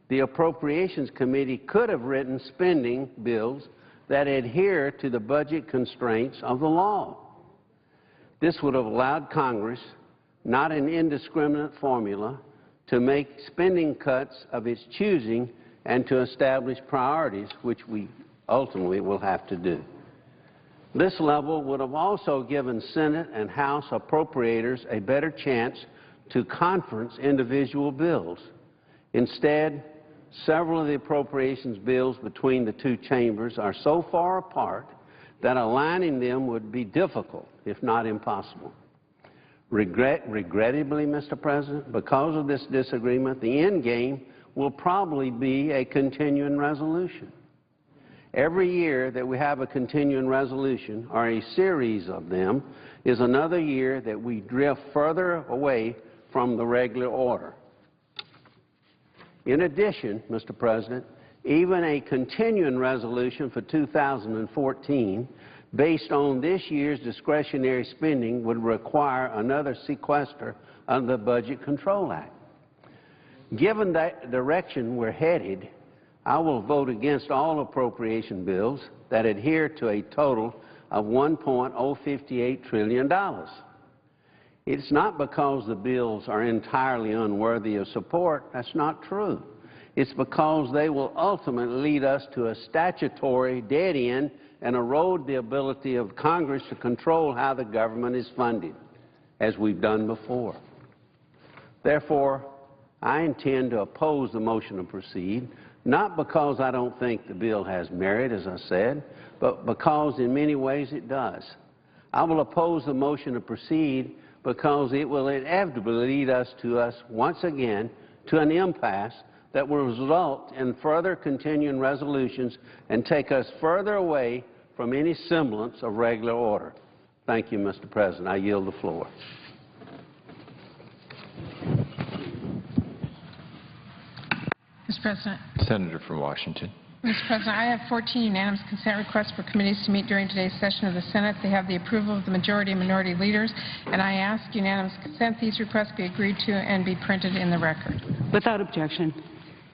The Appropriations Committee could have written spending bills that adhere to the budget constraints of the law. This would have allowed Congress, not an indiscriminate formula, to make spending cuts of its choosing and to establish priorities, which we ultimately will have to do. This level would have also given Senate and House appropriators a better chance to conference individual bills. Instead, several of the appropriations bills between the two chambers are so far apart that aligning them would be difficult, if not impossible. Regrettably, Mr. President, because of this disagreement, the end game will probably be a continuing resolution. Every year that we have a continuing resolution, or a series of them, is another year that we drift further away from the regular order. In addition, Mr. President, even a continuing resolution for 2014 based on this year's discretionary spending would require another sequester under the Budget Control Act. Given that direction we're headed, I will vote against all appropriation bills that adhere to a total of $1.058 trillion. It's not because the bills are entirely unworthy of support. That's not true. It's because they will ultimately lead us to a statutory dead end and erode the ability of Congress to control how the government is funded, as we've done before. Therefore, I intend to oppose the motion to proceed, not because I don't think the bill has merit, as I said, but because in many ways it does. I will oppose the motion to proceed because it will inevitably lead us once again to an impasse that will result in further continuing resolutions and take us further away from any semblance of regular order. Thank you, Mr. President. I yield the floor. Mr. President. Senator from Washington. Mr. President, I have 14 unanimous consent requests for committees to meet during today's session of the Senate. They have the approval of the majority and minority leaders, and I ask unanimous consent these requests be agreed to and be printed in the record. Without objection.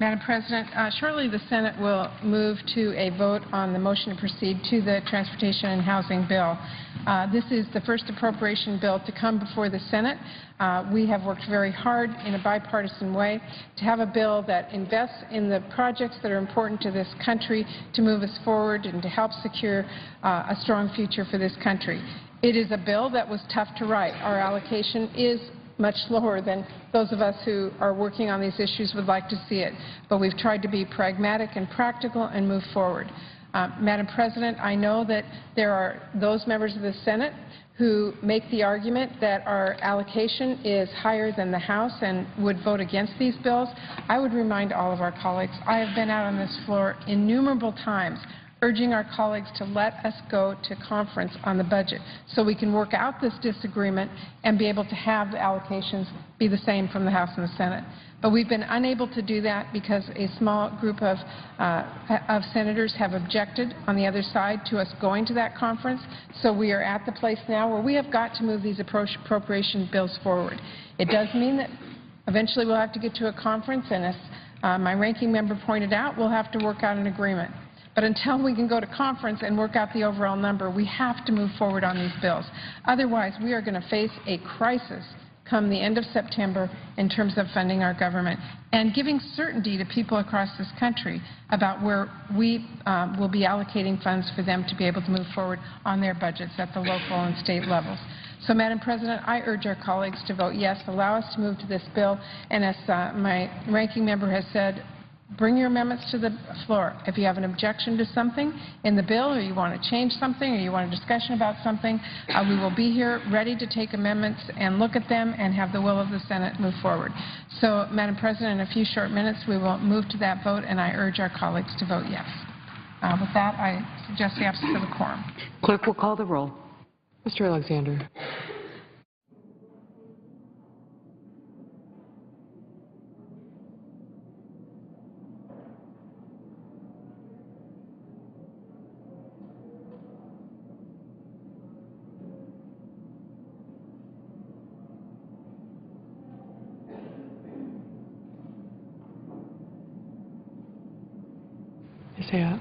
Madam President, shortly the Senate will move to a vote on the motion to proceed to the Transportation and Housing Bill. This is the first appropriation bill to come before the Senate. We have worked very hard in a bipartisan way to have a bill that invests in the projects that are important to this country to move us forward and to help secure a strong future for this country. It is a bill that was tough to write. Our allocation is much lower than those of us who are working on these issues would like to see it. But we've tried to be pragmatic and practical and move forward. Madam President, I know that there are those members of the Senate who make the argument that our allocation is higher than the House and would vote against these bills. I would remind all of our colleagues, I have been out on this floor innumerable times urging our colleagues to let us go to conference on the budget so we can work out this disagreement and be able to have the allocations be the same from the House and the Senate. But we've been unable to do that because a small group of senators have objected on the other side to us going to that conference. So we are at the place now where we have got to move these appropriation bills forward. It does mean that eventually we'll have to get to a conference, and as my ranking member pointed out, we'll have to work out an agreement. But until we can go to conference and work out the overall number, we have to move forward on these bills. Otherwise, we are going to face a crisis come the end of September in terms of funding our government and giving certainty to people across this country about where we will be allocating funds for them to be able to move forward on their budgets at the local and state levels. So, Madam President, I urge our colleagues to vote yes, allow us to move to this bill, and as my ranking member has said, bring your amendments to the floor. If you have an objection to something in the bill, or you want to change something, or you want a discussion about something, we will be here ready to take amendments and look at them and have the will of the Senate move forward. So, Madam President, in a few short minutes, we will move to that vote, and I urge our colleagues to vote yes. With that, I suggest the absence of a quorum. Clerk will call the roll. Mr. Alexander. say aye.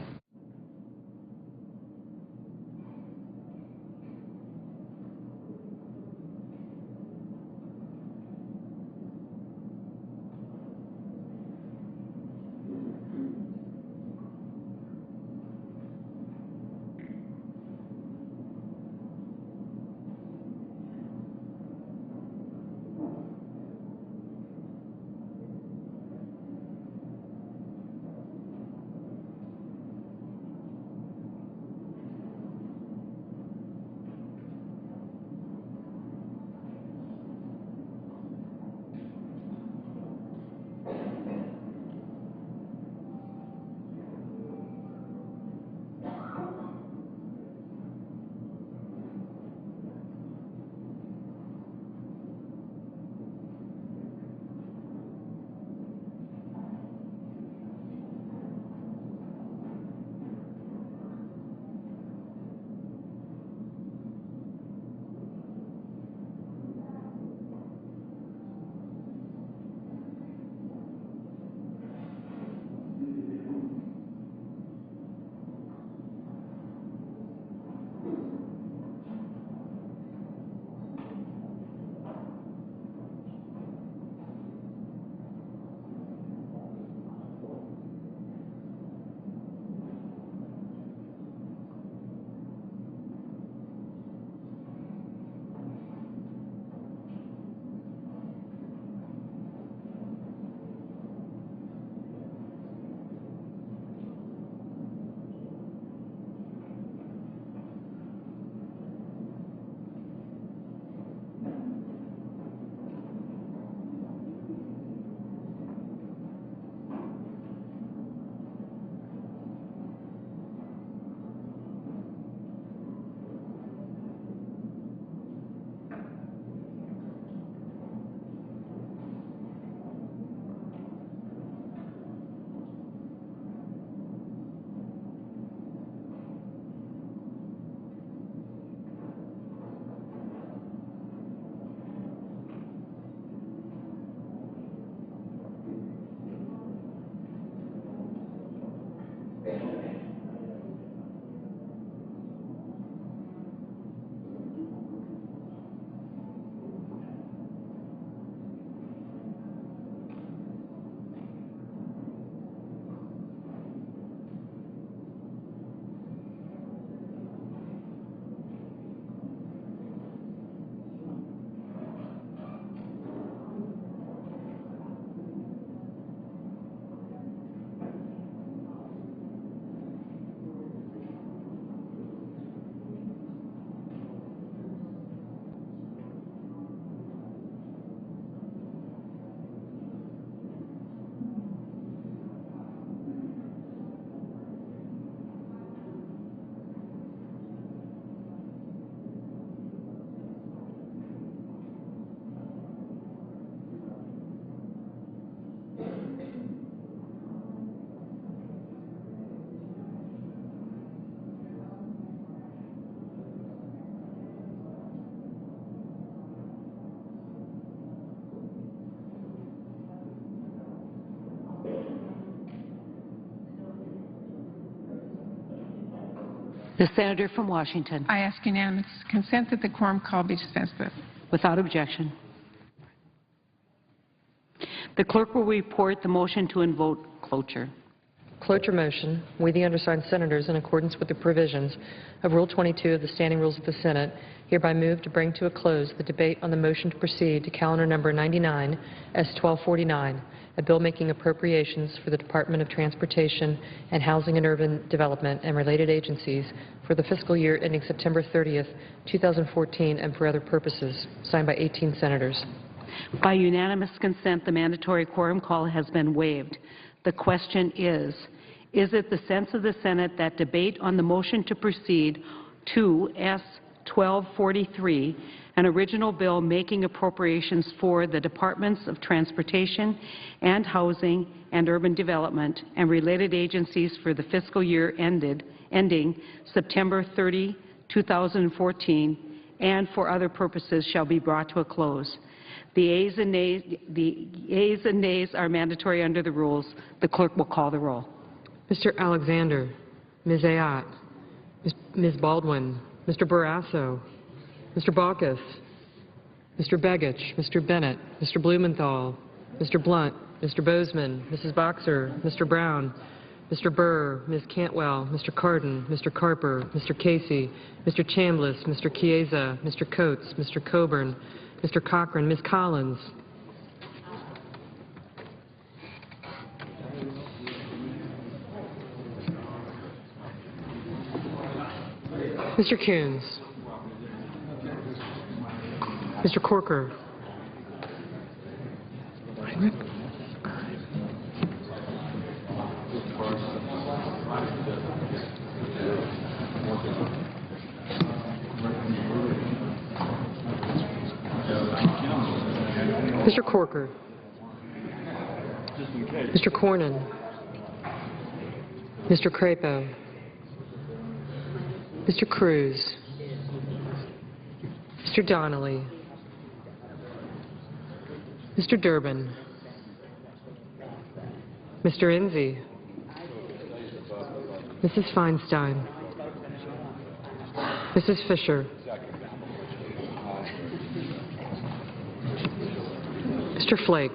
The senator from Washington. I ask unanimous consent that the quorum call be dispensed with. Without objection. The clerk will report the motion to invoke cloture. Cloture motion. We, the undersigned senators, in accordance with the provisions of Rule 22 of the Standing Rules of the Senate, hereby move to bring to a close the debate on the motion to proceed to calendar number 99, S-1249, a bill making appropriations for the Department of Transportation and Housing and Urban Development and related agencies for the fiscal year ending September 30th, 2014, and for other purposes, signed by 18 senators. By unanimous consent, the mandatory quorum call has been waived. The question is it the sense of the Senate that debate on the motion to proceed to S-1243, an original bill making appropriations for the Departments of Transportation and Housing and Urban Development and related agencies for the fiscal year ending September 30, 2014, and for other purposes shall be brought to a close. The ayes and nays are mandatory under the rules. The clerk will call the roll. Mr. Alexander, Ms. Ayotte, Ms. Baldwin, Mr. Barrasso, Mr. Baucus, Mr. Begich, Mr. Bennett, Mr. Blumenthal, Mr. Blunt, Mr. Bozeman, Mrs. Boxer, Mr. Brown, Mr. Burr, Ms. Cantwell, Mr. Cardin, Mr. Carper, Mr. Casey, Mr. Chambliss, Mr. Chiesa, Mr. Coates, Mr. Coburn, Mr. Cochran, Ms. Collins. Mr. Coons. Mr. Corker. Mr. Corker. Mr. Cornyn. Mr. Crapo. Mr. Cruz. Mr. Donnelly. Mr. Durbin. Mr. Enzi. Mrs. Feinstein. Mrs. Fisher. Mr. Flake.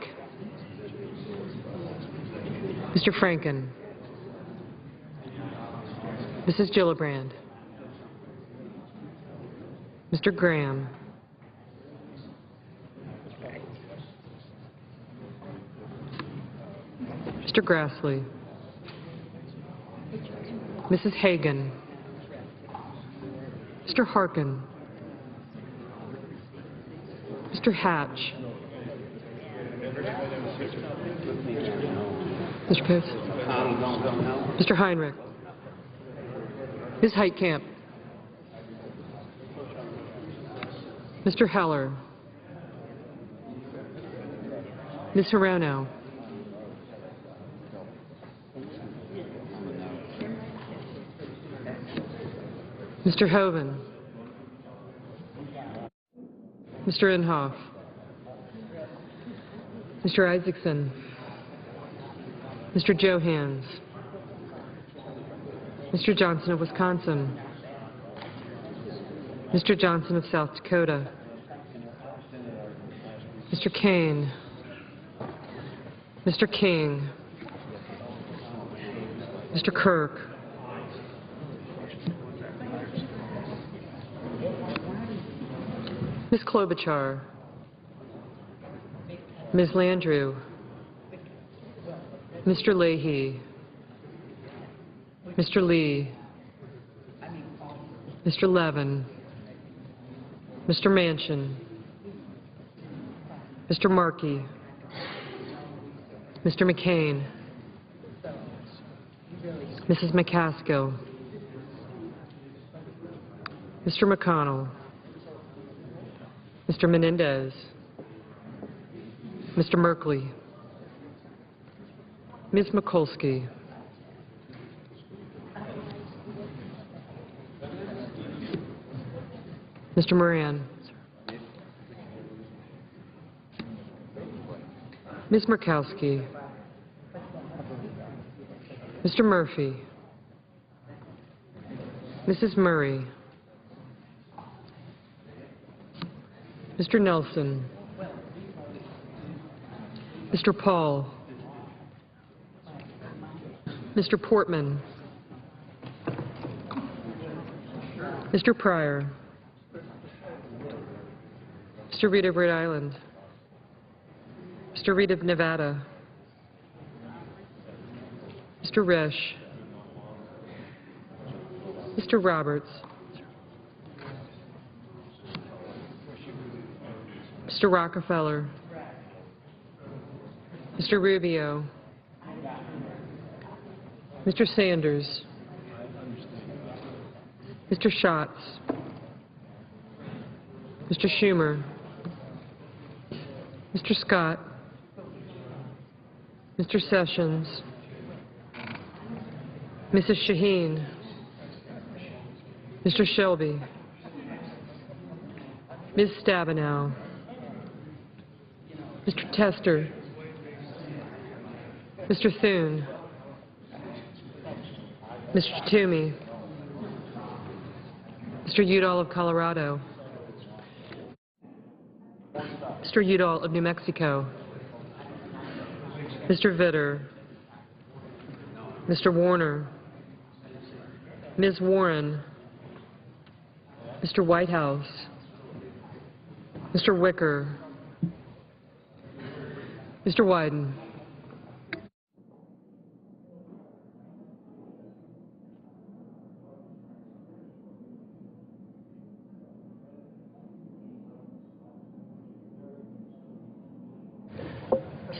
Mr. Franken. Mrs. Gillibrand. Mr. Graham. Mr. Grassley. Mrs. Hagan. Mr. Harkin. Mr. Hatch. Mr. Coates. Mr. Heinrich. Ms. Heitkamp. Mr. Heller. Ms. Hirono. Mr. Hoven. Mr. Inhofe. Mr. Isaacson. Mr. Johans. Mr. Johnson of Wisconsin. Mr. Johnson of South Dakota. Mr. Kane. Mr. King. Mr. Kirk. Ms. Klobuchar. Ms. Landrieu. Mr. Leahy. Mr. Lee. Mr. Levin. Mr. Manchin. Mr. Markey. Mr. McCain. Mrs. McCaskill. Mr. McConnell. Mr. Menendez. Mr. Merkley. Ms. Mikulski. Mr. Moran. Ms. Murkowski. Mr. Murphy. Mrs. Murray. Mr. Nelson. Mr. Paul. Mr. Portman. Mr. Pryor. Mr. Reed of Rhode Island. Mr. Reed of Nevada. Mr. Resch. Mr. Roberts. Mr. Rockefeller. Mr. Rubio. Mr. Sanders. Mr. Schatz. Mr. Schumer. Mr. Scott. Mr. Sessions. Mrs. Shaheen. Mr. Shelby. Ms. Stabenow. Mr. Tester. Mr. Thune. Mr. Toomey. Mr. Udall of Colorado. Mr. Udall of New Mexico. Mr. Vitter. Mr. Warner. Ms. Warren. Mr. Whitehouse. Mr. Wicker. Mr. Wyden.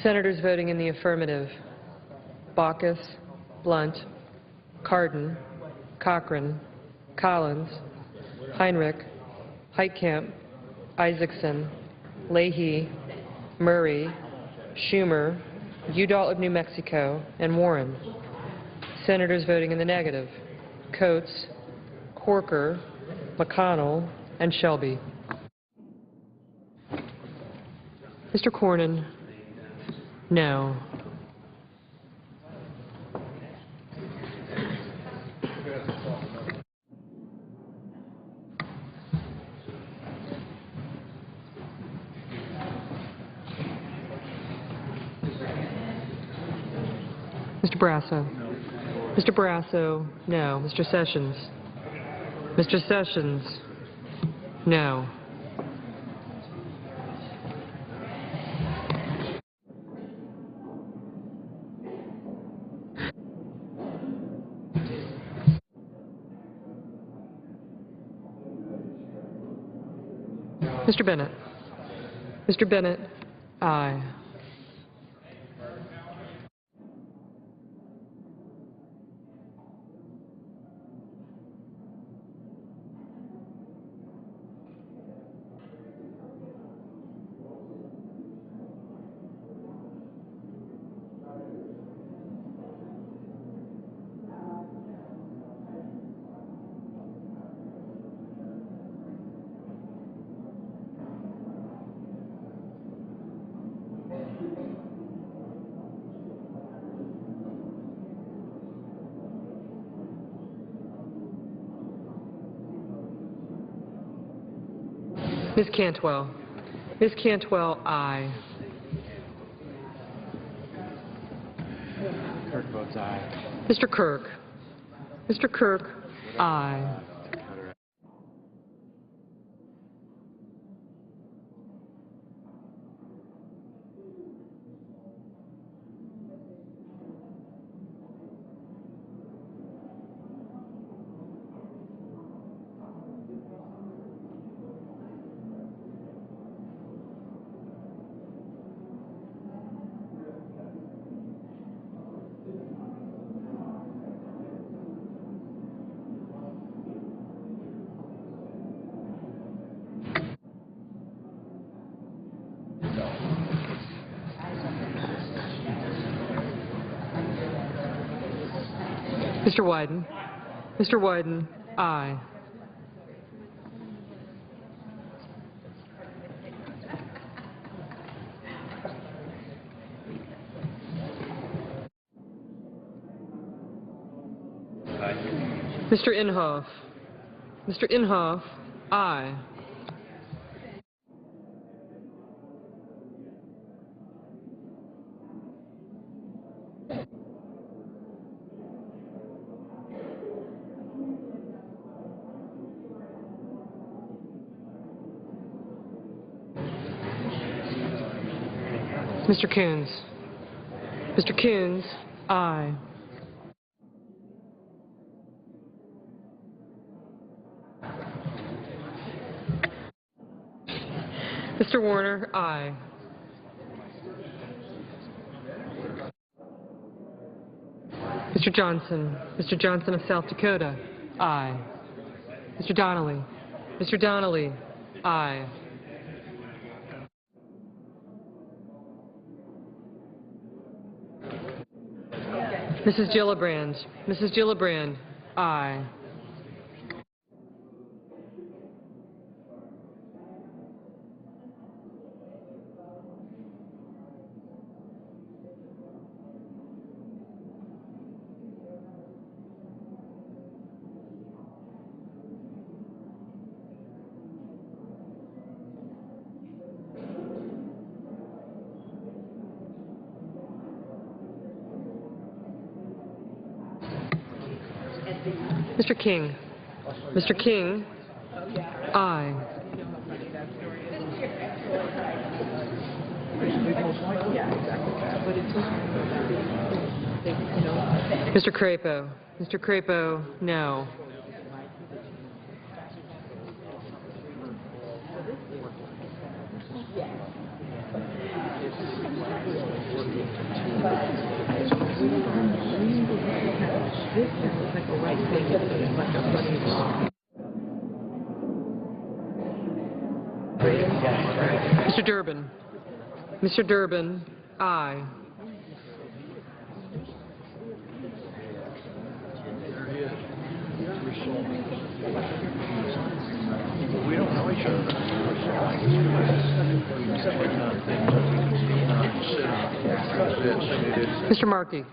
Senators voting in the affirmative: Baucus, Blunt, Cardin, Cochran, Collins, Heinrich, Heitkamp, Isaacson, Leahy, Murray, Schumer, Udall of New Mexico, and Warren. Senators voting in the negative: Coates, Corker, McConnell, and Shelby. Mr. Cornyn, no. Mr. Brasso. Mr. Brasso, no. Mr. Sessions. Mr. Sessions, no. Mr. Bennett. Mr. Bennett, aye. Ms. Cantwell. Ms. Cantwell, aye. Kirk votes aye. Mr. Kirk. Mr. Kirk, aye. Mr. Wyden. Mr. Wyden, aye. Mr. Inhofe. Mr. Inhofe, aye. Mr. Coons. Mr. Coons, aye. Mr. Warner, aye. Mr. Johnson. Mr. Johnson of South Dakota, aye. Mr. Donnelly. Mr. Donnelly, aye. Mrs. Gillibrand. Mrs. Gillibrand, aye. Mr. King. Mr. King. Aye. Mr. Crapo. Mr. Crapo, no. Mr. Durbin. Mr. Durbin, aye. Mr. Markey.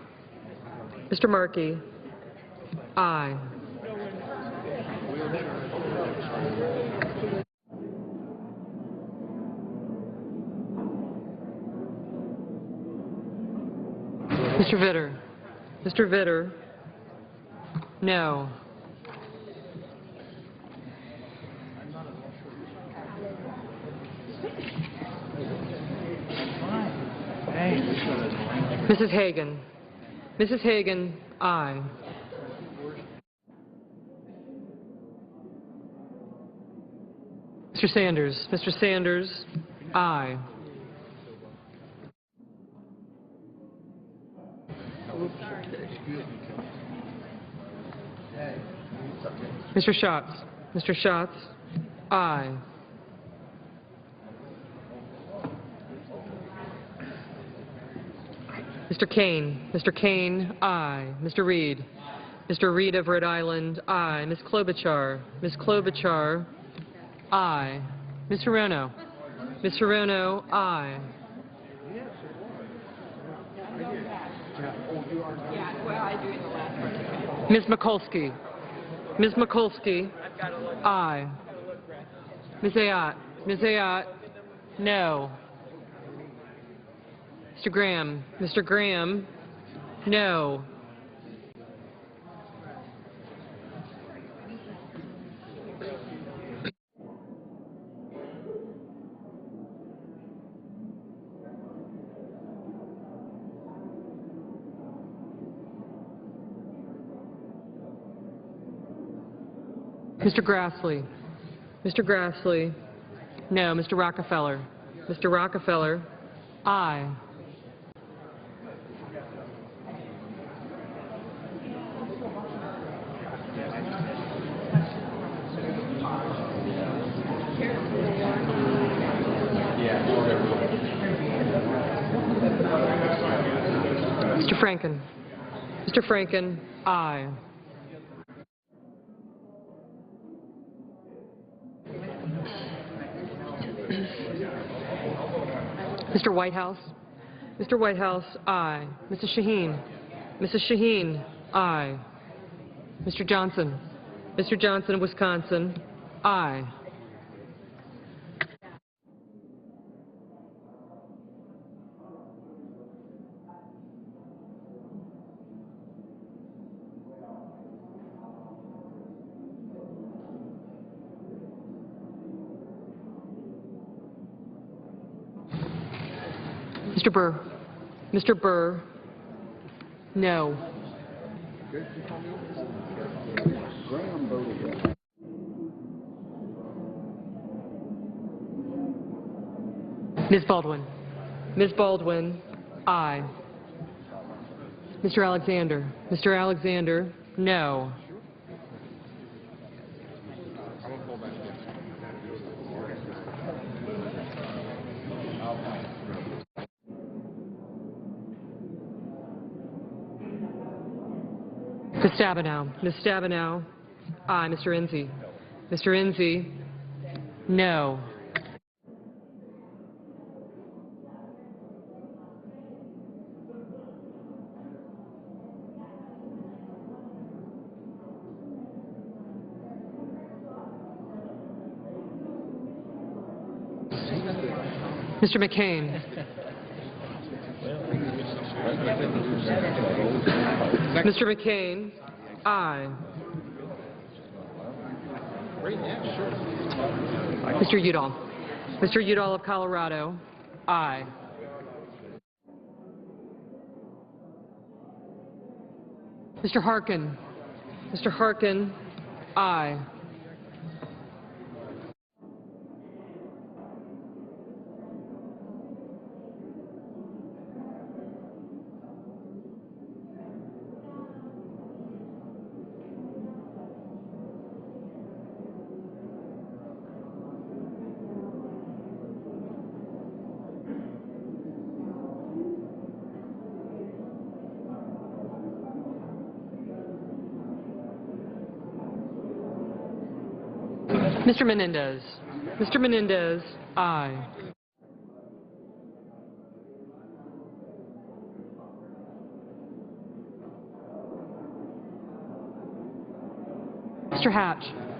Mr. Markey, aye. Mr. Vitter. Mr. Vitter, no. Mrs. Hagan. Mrs. Hagan, aye. Mr. Sanders. Mr. Sanders, aye. Mr. Schatz. Mr. Schatz, aye. Mr. Kane. Mr. Kane, aye. Mr. Reed. Mr. Reed of Rhode Island, aye. Ms. Klobuchar. Ms. Klobuchar, aye. Ms. Hirono. Ms. Hirono, aye. Ms. Mikulski. Ms. Mikulski, aye. Ms. Ayotte. Ms. Ayotte, no. Mr. Graham. Mr. Graham, no. Mr. Grassley. Mr. Grassley, no. Mr. Rockefeller. Mr. Rockefeller, aye. Mr. Franken. Mr. Franken, aye. Mr. Whitehouse. Mr. Whitehouse, aye. Mrs. Shaheen. Mrs. Shaheen, aye. Mr. Johnson. Mr. Johnson, Wisconsin, aye. Mr. Burr. Mr. Burr, no. Ms. Baldwin. Ms. Baldwin, aye. Mr. Alexander. Mr. Alexander, no. Ms. Stabenow. Ms. Stabenow, aye. Mr. Enzi. Mr. Enzi, no. Mr. McCain. Mr. McCain, aye. Mr. Udall. Mr. Udall of Colorado, aye. Mr. Harkin. Mr. Harkin, aye. Mr. Menendez. Mr. Menendez, aye. Mr. Hatch.